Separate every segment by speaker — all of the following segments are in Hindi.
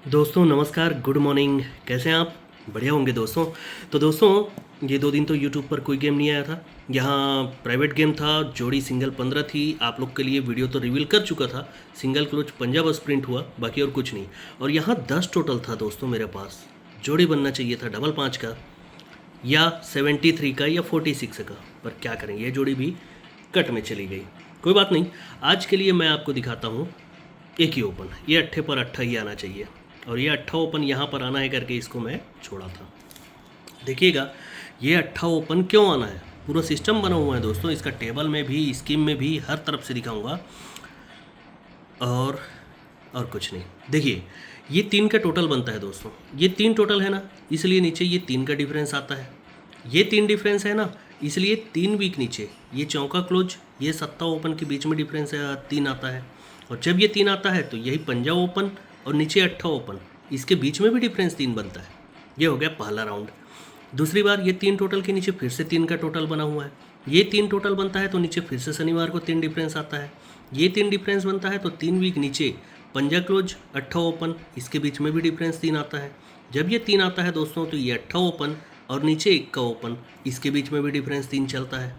Speaker 1: दोस्तों नमस्कार, गुड मॉर्निंग। कैसे हैं आप? बढ़िया होंगे दोस्तों। तो दोस्तों ये 2 दिन तो यूट्यूब पर कोई गेम नहीं आया था। यहाँ प्राइवेट गेम था, जोड़ी सिंगल 15 थी। आप लोग के लिए वीडियो तो रिवील कर चुका था। सिंगल क्लोज पंजाब स्प्रिंट हुआ, बाकी और कुछ नहीं। और यहाँ 10 टोटल था दोस्तों मेरे पास। जोड़ी बनना चाहिए था डबल 5 का या 73 का या 46 का, पर क्या करें, ये जोड़ी भी कट में चली गई। कोई बात नहीं, आज के लिए मैं आपको दिखाता हूँ एक ही ओपन। ये अट्ठे पर अट्ठा ही आना चाहिए, और ये अट्ठा ओपन यहाँ पर आना है करके इसको मैं छोड़ा था। देखिएगा ये अट्ठा ओपन क्यों आना है, पूरा सिस्टम बना हुआ है दोस्तों। इसका टेबल में भी, स्कीम में भी, हर तरफ से दिखाऊंगा। और कुछ नहीं। देखिए ये 3 का टोटल बनता है दोस्तों। ये 3 टोटल है ना, इसलिए नीचे ये 3 का डिफरेंस आता है। ये 3 डिफरेंस है ना, इसलिए 3 वीक नीचे ये चौका क्लोज, ये सत्ता ओपन के बीच में डिफरेंस है 3 आता है। और जब ये 3 आता है तो यही पंजाब ओपन और नीचे अट्ठा ओपन, इसके बीच में भी डिफरेंस 3 बनता है। ये हो गया पहला राउंड। दूसरी बार ये 3 टोटल के नीचे फिर से 3 का टोटल बना हुआ है। ये 3 टोटल बनता है तो नीचे फिर से शनिवार को 3 डिफरेंस आता है। ये 3 डिफरेंस बनता है तो 3 वीक नीचे पंजा क्लोज अट्ठा ओपन, इसके बीच में भी डिफरेंस 3 आता है। जब ये 3 आता है दोस्तों तो ये अट्ठा ओपन और नीचे 1 का ओपन, इसके बीच में भी डिफरेंस 3 चलता है।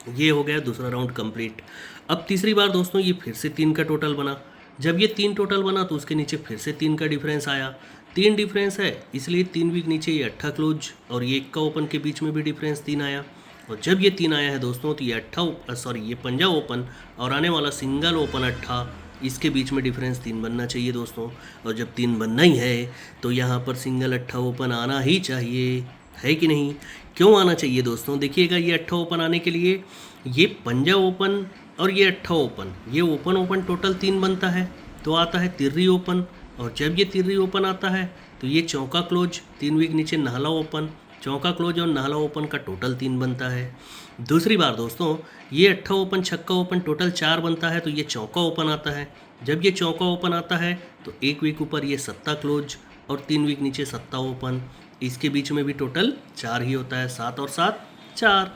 Speaker 1: ये हो गया दूसरा राउंड कंप्लीट। अब तीसरी बार दोस्तों ये फिर से 3 का टोटल बना। जब ये 3 टोटल बना तो उसके नीचे फिर से 3 का डिफरेंस आया। 3 डिफरेंस है इसलिए 3 वीक नीचे ये अट्ठा क्लोज और ये 1 का ओपन के बीच में भी डिफरेंस 3 आया। और जब ये 3 आया है दोस्तों तो ये पंजाब ओपन और आने वाला सिंगल ओपन अट्ठा, इसके बीच में डिफरेंस 3 बनना चाहिए दोस्तों। और जब 3 बनना ही है तो यहाँ पर सिंगल अट्ठा ओपन आना ही चाहिए, है कि नहीं? क्यों आना चाहिए दोस्तों? देखिएगा ये अट्ठा ओपन आने के लिए ये पंजाब ओपन और ये अट्ठा ओपन, ये ओपन ओपन टोटल 3 बनता है तो आता है तिर्री ओपन। और जब ये तिर्री ओपन आता है तो ये चौका क्लोज, 3 वीक नीचे नाहला ओपन, चौका क्लोज और नाहला ओपन का टोटल 3 बनता है। दूसरी बार दोस्तों ये अट्ठा ओपन छक्का ओपन टोटल 4 बनता है तो ये चौका ओपन आता है। जब ये चौका ओपन आता है तो 1 वीक ऊपर ये सत्ता क्लोज और 3 वीक नीचे सत्ता ओपन, इसके बीच में भी टोटल 4 ही होता है। 7 और 7 4।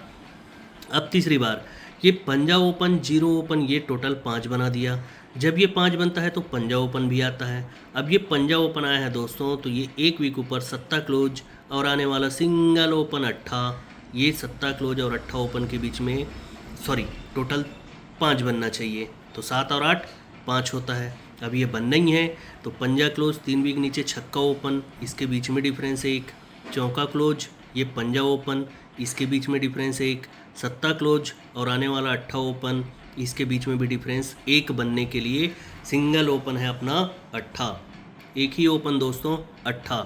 Speaker 1: अब तीसरी बार ये पंजाब ओपन जीरो ओपन, ये टोटल 5 बना दिया। जब ये 5 बनता है तो पंजाब ओपन भी आता है। अब ये पंजाब ओपन आया है दोस्तों तो ये 1 वीक ऊपर सत्ता क्लोज और आने वाला सिंगल ओपन अट्ठा, ये सत्ता क्लोज और अट्ठा ओपन के बीच में टोटल 5 बनना चाहिए। तो 7 और 8 5 होता है। अब ये बनना ही है तो पंजा क्लोज 3 वीक नीचे छक्का ओपन, इसके बीच में डिफरेंस 1, चौका क्लोज ये पंजा ओपन, इसके बीच में डिफरेंस 1, सत्ता क्लोज और आने वाला अट्ठा ओपन, इसके बीच में भी डिफरेंस 1 बनने के लिए सिंगल ओपन है अपना अट्ठा। एक ही ओपन दोस्तों अट्ठा।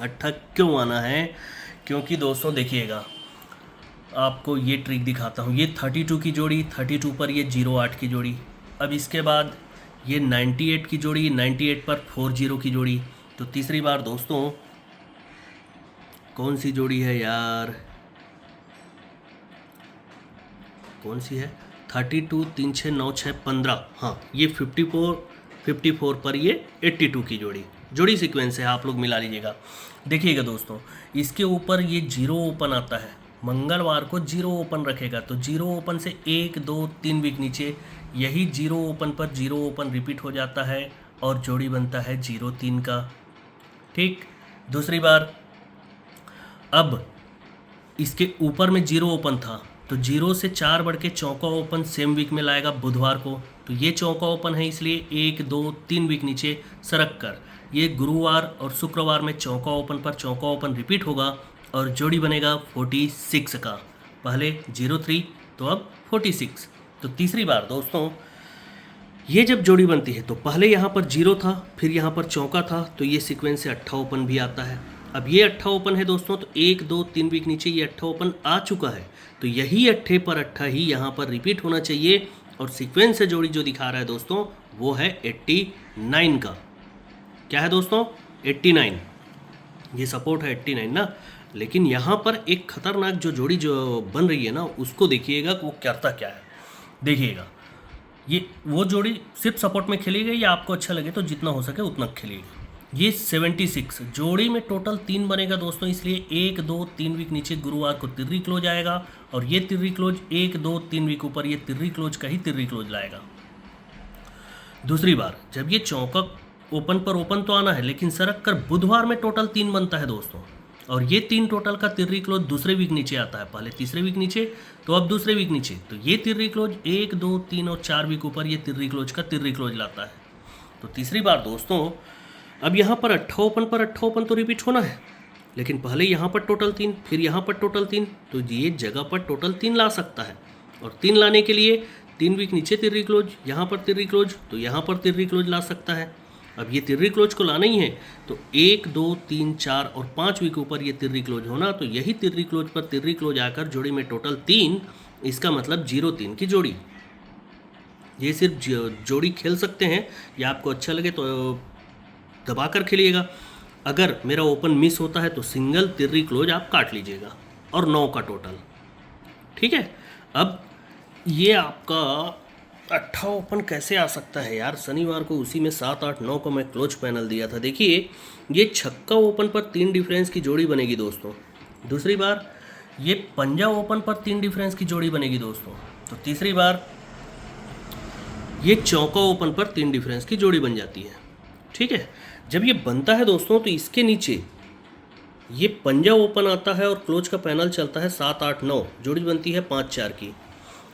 Speaker 1: अट्ठा क्यों आना है? क्योंकि दोस्तों देखिएगा आपको ये ट्रिक दिखाता हूँ। ये 32 की जोड़ी, 32 पर ये 08 की जोड़ी। अब इसके बाद ये 98 की जोड़ी, 98 पर 40 की जोड़ी। तो तीसरी बार दोस्तों कौन सी जोड़ी है यार, कौन सी है? 32 3 6 9 6 15, हाँ ये 54 पर ये 82 की जोड़ी सीक्वेंस है, आप लोग मिला लीजिएगा। देखिएगा दोस्तों इसके ऊपर ये 0 ओपन आता है, मंगलवार को 0 ओपन रखेगा तो 0 ओपन से 1 2 3 वीक नीचे यही 0 ओपन पर 0 ओपन रिपीट हो जाता है और जोड़ी बनता है 0-3 का। ठीक। दूसरी बार अब इसके ऊपर में 0 ओपन था तो 0 से 4 बढ़ के चौका ओपन सेम वीक में लाएगा बुधवार को, तो ये चौका ओपन है इसलिए 1 2 3 वीक नीचे सरक कर ये गुरुवार और शुक्रवार में चौका ओपन पर चौका ओपन रिपीट होगा और जोड़ी बनेगा 46 का। पहले 03 तो अब 46। तो तीसरी बार दोस्तों ये जब जोड़ी बनती है तो पहले यहाँ पर 0 था, फिर यहाँ पर चौका था, तो ये सीक्वेंस से अट्ठा ओपन भी आता है। अब ये अट्ठा ओपन है दोस्तों तो 1 2 3 वीक नीचे ये अट्ठा ओपन आ चुका है तो यही अट्ठे पर अट्ठा ही यहाँ पर रिपीट होना चाहिए। और सीक्वेंस से जोड़ी जो दिखा रहा है दोस्तों वो है 89 का। क्या है दोस्तों? 89। ये सपोर्ट है 89 ना। लेकिन यहाँ पर एक खतरनाक जो जोड़ी जो बन रही है ना, उसको देखिएगा वो करता क्या है। देखिएगा ये वो जोड़ी सिर्फ सपोर्ट में खेलेगी या आपको अच्छा लगे तो जितना हो सके उतना खेलेगी। ये 76 जोड़ी में टोटल 3 बनेगा दोस्तों, इसलिए 1 2 3 वीक नीचे गुरुवार को तिर्री क्लोज आएगा और ये तिर्री क्लोज 1 2 3 वीक ऊपर ये तिर्री क्लोज का ही तिर्री क्लोज लाएगा। दूसरी बार जब ये चौका ओपन पर ओपन तो आना है, लेकिन सरक कर बुधवार में टोटल 3 बनता है दोस्तों। और ये 3 टोटल का तिर्री क्लोज दूसरे वीक नीचे आता है, पहले तीसरे वीक नीचे तो अब दूसरे वीक नीचे। तो ये तिर्री क्लोज 1, 2, 3 और 4 वीक ऊपर ये तिर्री क्लोज का तिर्री क्लोज लाता है। तो तीसरी बार दोस्तों, अब यहाँ पर 8 ओपन पर 8 ओपन तो रिपीट होना है, लेकिन पहले यहाँ पर टोटल 3, फिर यहाँ पर टोटल 3, तो ये जगह पर टोटल 3 ला सकता है। और 3 लाने के लिए 3 वीक नीचे तिर्री क्लोज, यहाँ पर तिर्री क्लोज, तो यहाँ पर तिर्री क्लोज ला सकता है। अब ये तिर्री क्लोज को लाना ही है तो 1, 2, 3, 4 और 5 वीक ऊपर ये तिर्री क्लोज होना, तो यही तिर्री क्लोज पर तिर्री क्लोज आकर जोड़ी में टोटल 3, इसका मतलब 0-3 की जोड़ी। ये सिर्फ जोड़ी खेल सकते हैं, या आपको अच्छा लगे तो दबा कर खेलिएगा। अगर मेरा ओपन मिस होता है तो सिंगल तिर्री क्लोज आप काट लीजिएगा और 9 का टोटल। ठीक है, अब ये आपका 8 ओपन कैसे आ सकता है यार? शनिवार को उसी में 7, 8, 9 को मैं क्लोज पैनल दिया था। देखिए ये छक्का ओपन पर 3 डिफरेंस की जोड़ी बनेगी दोस्तों। दूसरी बार ये पंजा ओपन पर 3 डिफरेंस की जोड़ी बनेगी दोस्तों। तो तीसरी बार ये चौका ओपन पर 3 डिफरेंस की जोड़ी बन जाती है। ठीक है, जब ये बनता है दोस्तों तो इसके नीचे ये पंजा ओपन आता है और क्लोज का पैनल चलता है 7, 8, 9, जोड़ी बनती है 5, 4 की।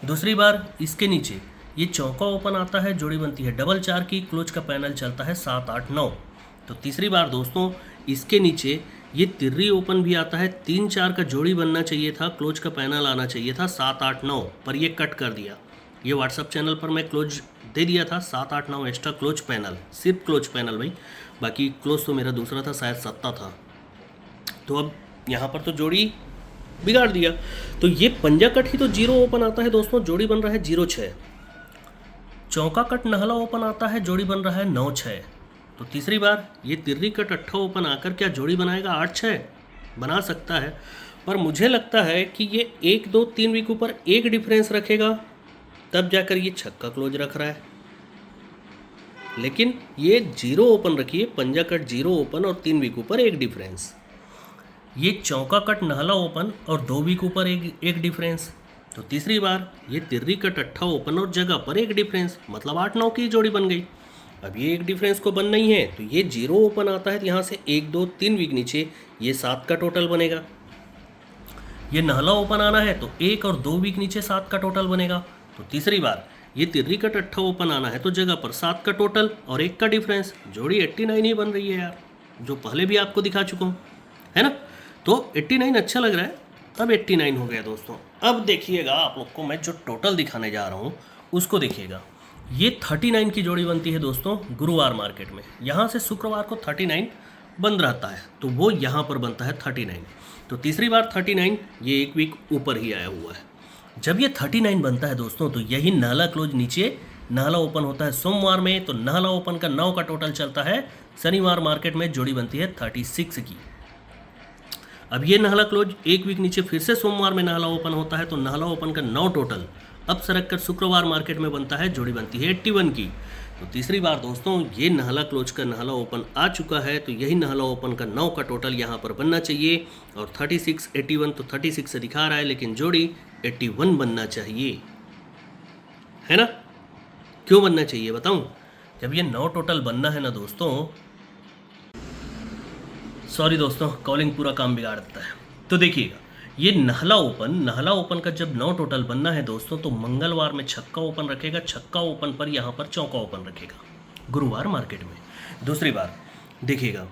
Speaker 1: दूसरी बार इसके नीचे ये चौका ओपन आता है, जोड़ी बनती है डबल 4 की, क्लोज का पैनल चलता है 7, 8, 9। तो तीसरी बार दोस्तों इसके नीचे ये तिर्री ओपन भी आता है, 3, 4 का जोड़ी बनना चाहिए था, क्लोज का पैनल आना चाहिए था 7, 8, 9, पर ये कट कर दिया। ये व्हाट्सअप चैनल पर मैं क्लोज दे दिया था 7, 8, 9 एक्स्ट्रा क्लोज पैनल, सिर्फ क्लोज पैनल भाई, बाकी क्लोज तो मेरा दूसरा था, शायद 7 था। तो अब यहाँ पर तो जोड़ी बिगाड़ दिया। तो ये पंजा कट ही तो 0 ओपन आता है दोस्तों, जोड़ी बन रहा है 0-6। चौका कट नहला ओपन आता है, जोड़ी बन रहा है 9-6। तो तीसरी बार ये तिर्री कट 8 ओपन आकर क्या जोड़ी बनाएगा 8-6? बना सकता है, पर मुझे लगता है कि ये 1, 2, 3 वीक ऊपर एक डिफरेंस रखेगा, तब जाकर ये छक्का क्लोज रख रहा है। लेकिन ये 0 ओपन रखिए, पंजा कट 0 ओपन और 3 वीक ऊपर एक डिफरेंस। ये चौका कट नहला ओपन और 2 वीक ऊपर एक डिफरेंस। तो तीसरी बार ये तिर्री कट 8 ओपन और जगह पर एक डिफरेंस, मतलब 8, 9 की जोड़ी बन गई। अब ये एक डिफरेंस को बनना ही है तो ये 0 ओपन आता है, तो यहाँ से 1, 2, 3 वीक नीचे ये 7 का टोटल बनेगा। ये नहला ओपन आना है तो 1 और 2 वीक नीचे 7 का टोटल बनेगा। तो तीसरी बार ये तिर्री कट 8 ओपन आना है तो जगह पर 7 का टोटल और 1 का डिफरेंस, जोड़ी 89 ही बन रही है यार, जो पहले भी आपको दिखा चुका हूँ, है ना। तो 89 अच्छा लग रहा है, अब 89 हो गया दोस्तों। अब देखिएगा आप लोग को मैं जो टोटल दिखाने जा रहा हूँ उसको देखिएगा। ये 39 की जोड़ी बनती है दोस्तों गुरुवार मार्केट में, यहाँ से शुक्रवार को 39 बंद रहता है, तो वो यहाँ पर बनता है 39। तो तीसरी बार 39 ये एक वीक ऊपर ही आया हुआ है। जब ये 39 बनता है दोस्तों तो यही नाला क्लोज नीचे नाला ओपन होता है सोमवार में, तो नाला ओपन का 9 का टोटल चलता है, शनिवार मार्केट में जोड़ी बनती है 36 की। अब ये नाला क्लोज एक वीक नीचे फिर से सोमवार में नाला ओपन होता है, तो नाला ओपन का 9 टोटल अब सरक कर शुक्रवार मार्केट में बनता है, जोड़ी बनती है 81 की। तो तीसरी बार दोस्तों ये नाला क्लोज का नाला ओपन आ चुका है, तो यही नाला ओपन का 9 का टोटल यहाँ पर बनना चाहिए, और 36, 81 तो 36 से दिखा रहा है, लेकिन जोड़ी 81 बनना चाहिए, है ना। क्यों बनना चाहिए बताऊं? जब ये 9 टोटल बनना है ना दोस्तों, सॉरी दोस्तों कॉलिंग पूरा काम बिगाड़ देता है। तो देखिएगा ये नाला ओपन का जब 9 टोटल बनना है दोस्तों, तो मंगलवार में छक्का ओपन रखेगा, छक्का ओपन पर यहाँ पर चौका ओपन रखेगा गुरुवार मार्केट में। दूसरी बार देखिएगा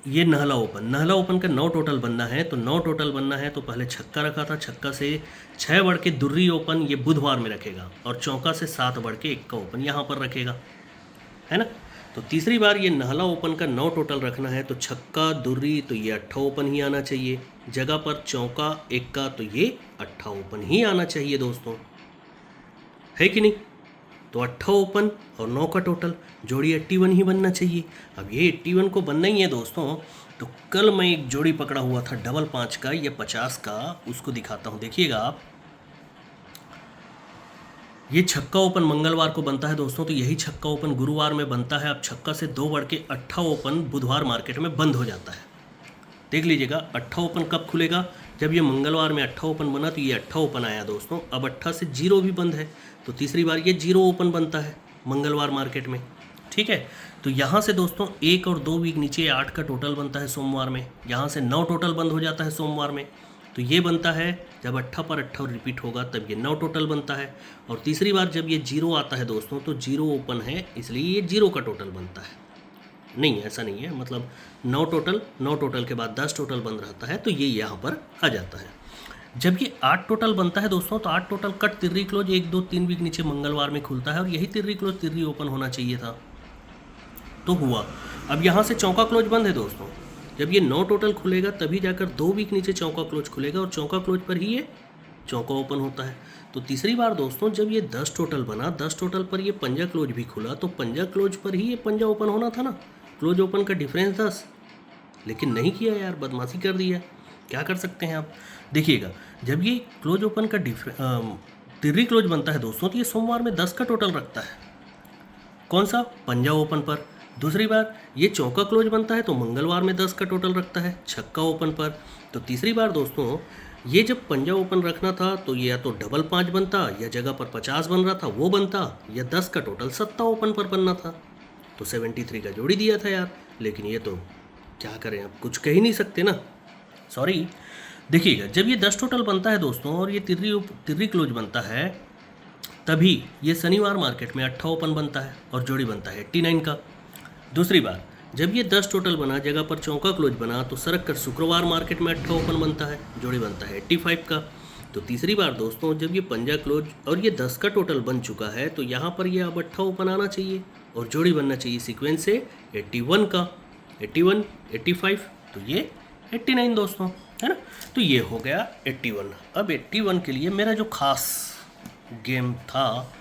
Speaker 1: ये नाला ओपन का 9 टोटल बनना है, तो 9 टोटल बनना है तो पहले छक्का रखा था, छक्का से 6 बढ़ के दुर्री ओपन ये बुधवार में रखेगा, और चौका से 7 बढ़ के 1 का ओपन यहाँ पर रखेगा, है ना। तो तीसरी बार ये नाला ओपन का 9 टोटल रखना है, तो छक्का दुर्री तो ये 8 ओपन ही आना चाहिए, जगह पर चौका 1 का तो ये 8 ओपन ही आना चाहिए दोस्तों, है कि नहीं। तो 8 ओपन और 9 का टोटल, जोड़ी 81 ही बनना चाहिए। अब ये 81 को बनना ही है दोस्तों, तो कल मैं एक जोड़ी पकड़ा हुआ था डबल 5 का या 50 का, उसको दिखाता हूँ, देखिएगा आप। ये छक्का ओपन मंगलवार को बनता है दोस्तों, तो यही छक्का ओपन गुरुवार में बनता है। अब छक्का से 2 बढ़ के 8 ओपन बुधवार मार्केट में बंद हो जाता है। देख लीजिएगा 8 ओपन कब खुलेगा, जब ये मंगलवार में 8 ओपन बना तो ये 8 ओपन आया दोस्तों। अब 8 से 0 भी बंद है, तो तीसरी बार ये 0 ओपन बनता है मंगलवार मार्केट में, ठीक है। तो यहाँ से दोस्तों 1 और 2 वीक नीचे 8 का टोटल बनता है सोमवार में, यहाँ से 9 टोटल बंद हो जाता है सोमवार में। तो ये बनता है जब 8 पर 8 रिपीट होगा तब ये 9 टोटल बनता है। और तीसरी बार जब ये 0 आता है दोस्तों तो 0 ओपन है, इसलिए ये 0 का टोटल बनता है। नहीं, ऐसा नहीं है, मतलब 9 टोटल के बाद 10 टोटल बंद रहता है, तो ये यहाँ पर आ जाता है। जब ये 8 टोटल बनता है दोस्तों तो 8 टोटल कट तिर्री क्लोज 1 2 3 वीक नीचे मंगलवार में खुलता है, और यही तिर्री क्लोज तिर्री ओपन होना चाहिए था, तो हुआ। अब यहाँ से चौका क्लोज बंद है दोस्तों, जब ये 9 टोटल खुलेगा तभी जाकर 2 वीक नीचे चौका क्लोज खुलेगा, और चौका क्लोज पर ही ये चौका ओपन होता है। तो तीसरी बार दोस्तों जब ये 10 टोटल बना, 10 टोटल पर ये पंजा क्लोज भी खुला, तो पंजा क्लोज पर ही ये पंजा ओपन होना था ना, क्लोज ओपन का डिफरेंस 10, लेकिन नहीं किया यार, बदमाशी कर दिया। क्या कर सकते हैं आप, देखिएगा जब ये क्लोज ओपन का तिर्री क्लोज बनता है दोस्तों तो ये सोमवार में 10 का टोटल रखता है, कौन सा, पंजा ओपन पर। दूसरी बार ये चौका क्लोज बनता है तो मंगलवार में 10 का टोटल रखता है, छक्का ओपन पर। तो तीसरी बार दोस्तों ये जब पंजा ओपन रखना था तो ये या तो डबल 5 बनता, या जगह पर 50 बन रहा था वो बनता, या 10 का टोटल सत्ता ओपन पर बनना था, तो 73 का जोड़ी दिया था यार। लेकिन ये तो क्या करें, अब कुछ कह ही नहीं सकते ना, सॉरी। देखिएगा जब ये 10 टोटल बनता है दोस्तों और ये तिर्री क्लोज बनता है, तभी ये शनिवार मार्केट में 8 ओपन बनता है और जोड़ी बनता है 89 का। दूसरी बार जब ये 10 टोटल बना, जगह पर चौका क्लोज बना, तो सरक कर शुक्रवार मार्केट में 8 ओपन बनता है, जोड़ी बनता है 85 का। तो तीसरी बार दोस्तों जब ये पंजा क्लोज और ये 10 का टोटल बन चुका है, तो यहाँ पर ये अब 8 ओपन आना चाहिए और जोड़ी बनना चाहिए सीक्वेंस से 81 का, 81, 85, तो ये 89 दोस्तों, है ना। तो ये हो गया 81। अब 81 के लिए मेरा जो खास गेम था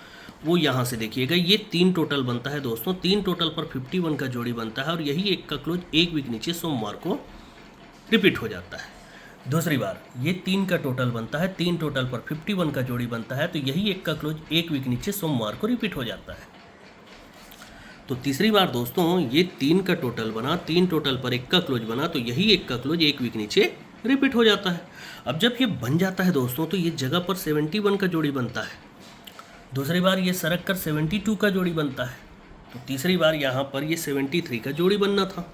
Speaker 1: वो यहाँ से देखिएगा, ये 3 टोटल बनता है दोस्तों, 3 टोटल पर 51 का जोड़ी बनता है, और यही 1 का क्लोज 1 वीक नीचे सोमवार को रिपीट हो जाता है। दूसरी बार ये 3 का टोटल बनता है, 3 टोटल पर 51 का जोड़ी बनता है, तो यही 1 का क्लोज 1 वीक नीचे सोमवार को रिपीट हो जाता है। तो तीसरी बार दोस्तों ये 3 का टोटल बना, 3 टोटल पर 1 का क्लोज बना, तो यही 1 का क्लोज 1 वीक नीचे रिपीट हो जाता है। अब जब ये बन जाता है दोस्तों तो ये जगह पर 71 का जोड़ी बनता है, दूसरी बार ये सरक कर 72 का जोड़ी बनता है, तो तीसरी बार यहाँ पर ये 73 का जोड़ी बनना था।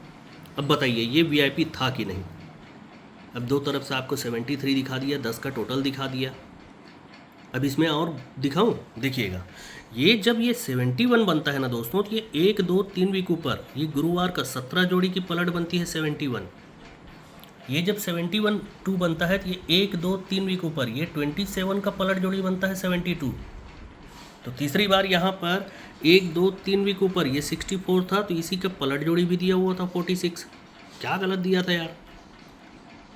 Speaker 1: अब बताइए ये वीआईपी था कि नहीं। अब दो तरफ से आपको 73 दिखा दिया, 10 का टोटल दिखा दिया। अब इसमें और दिखाऊं, देखिएगा ये जब ये 71 बनता है ना दोस्तों, तो ये 1 2 3 वीक ऊपर ये गुरुवार का 17 जोड़ी की पलट बनती है 71। ये जब 71 2 बनता है तो ये 1 2 3 वीक ऊपर ये 27 का पलट जोड़ी बनता है 72। तो तीसरी बार यहाँ पर 1 2 3 वीक ऊपर ये 64 था, तो इसी का पलट जोड़ी भी दिया हुआ था 46। क्या गलत दिया था यार।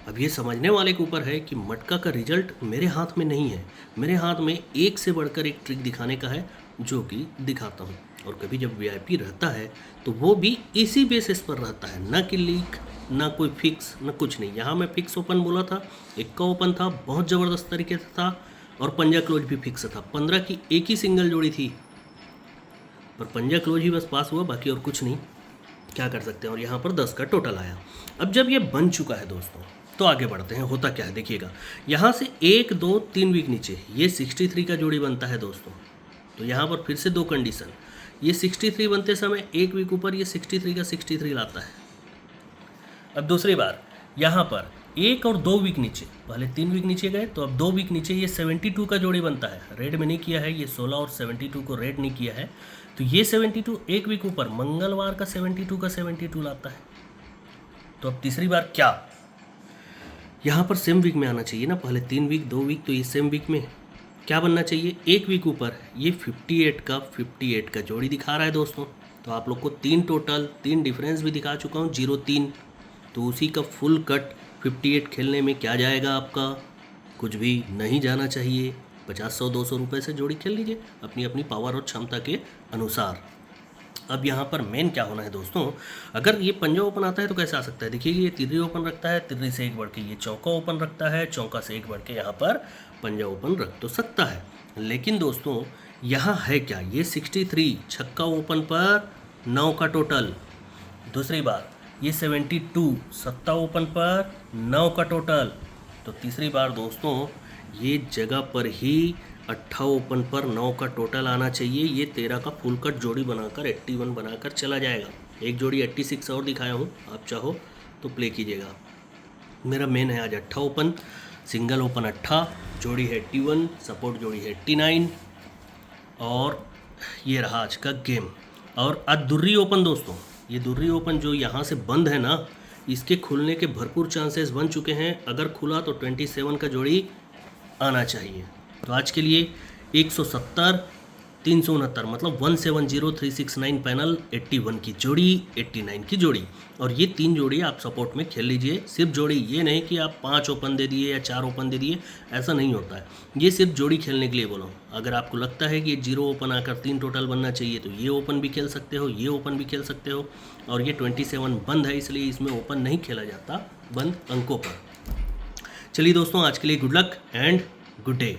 Speaker 1: अब ये समझने वाले के ऊपर है कि मटका का रिजल्ट मेरे हाथ में नहीं है, मेरे हाथ में एक से बढ़कर एक ट्रिक दिखाने का है, जो कि दिखाता हूँ। और कभी जब वीआईपी रहता है तो वो भी इसी बेसिस पर रहता है, ना कि लीक, ना कोई फिक्स, ना कुछ नहीं। यहाँ मैं फिक्स ओपन बोला था, 1 का ओपन था, बहुत ज़बरदस्त तरीके से था, और पंजा क्लोज भी फिक्स था। 15 की एक ही सिंगल जोड़ी थी, पर पंजा क्लोज ही बस पास हुआ, बाकी और कुछ नहीं, क्या कर सकते हैं। और यहाँ पर 10 का टोटल आया। अब जब ये बन चुका है दोस्तों तो आगे बढ़ते हैं, होता क्या है देखिएगा। यहाँ से 1 2 3 वीक नीचे ये 63 का जोड़ी बनता है दोस्तों, तो यहाँ पर फिर से 2 कंडीशन। ये 63 बनते समय 1 वीक ऊपर ये 63 का 63 लाता है। अब दूसरी बार यहाँ पर 1 और 2 वीक नीचे, पहले 3 वीक नीचे गए तो अब 2 वीक नीचे ये 72 का जोड़ी बनता है। रेड में नहीं किया है, ये 16 और 72 को रेड नहीं किया है, तो ये 72 1 वीक ऊपर मंगलवार का 72 का 72 लाता है। तो अब तीसरी बार क्या, यहाँ पर सेम वीक में आना चाहिए ना, पहले 3 वीक 2 वीक, तो ये सेम वीक में क्या बनना चाहिए, 1 वीक ऊपर ये 58 का जोड़ी दिखा रहा है दोस्तों। तो आप लोग को 3 टोटल 3 डिफरेंस भी दिखा चुका हूँ, 0 3, तो उसी का फुल कट 58 खेलने में क्या जाएगा आपका, कुछ भी नहीं जाना चाहिए। 50-100-200 रुपये से जोड़ी खेल लीजिए अपनी अपनी पावर और क्षमता के अनुसार। अब यहाँ पर मेन क्या होना है दोस्तों, अगर ये पंजा ओपन आता है तो कैसे आ सकता है, देखिए ये तिर्री ओपन रखता है, तिर्री से एक बढ़ के ये चौका ओपन रखता है, चौका से एक बढ़ के यहाँ पर पंजा ओपन रख तो सकता है। लेकिन दोस्तों यहाँ है क्या, ये 63 छक्का ओपन पर 9 का टोटल। दूसरी बार ये 72 सत्ता ओपन पर 9 का टोटल। तो तीसरी बार दोस्तों ये जगह पर ही 8 ओपन पर 9 का टोटल आना चाहिए। ये 13 का फुल कट जोड़ी बनाकर 81 बनाकर चला जाएगा। एक जोड़ी 86 और दिखाया हूँ, आप चाहो तो प्ले कीजिएगा। मेरा मेन है आज 8 ओपन, सिंगल ओपन 8, जोड़ी है 81, सपोर्ट जोड़ी है 89 और ये रहा आज का गेम। और आज दुर्री ओपन दोस्तों, ये दुर्री ओपन जो यहाँ से बंद है ना, इसके खुलने के भरपूर चांसेस बन चुके हैं। अगर खुला तो 27 का जोड़ी आना चाहिए। तो आज के लिए 170 369 मतलब 170369 पैनल, 81 की जोड़ी, 89 की जोड़ी, और ये 3 जोड़ी आप सपोर्ट में खेल लीजिए। सिर्फ जोड़ी, ये नहीं कि आप 5 ओपन दे दिए या 4 ओपन दे दिए, ऐसा नहीं होता है। ये सिर्फ जोड़ी खेलने के लिए बोलो। अगर आपको लगता है कि 0 ओपन आकर 3 टोटल बनना चाहिए तो ये ओपन भी खेल सकते हो, ये ओपन भी खेल सकते हो। और ये 27 बंद है, इसलिए इसमें ओपन नहीं खेला जाता, बंद अंकों पर। चलिए दोस्तों, आज के लिए good luck and good day.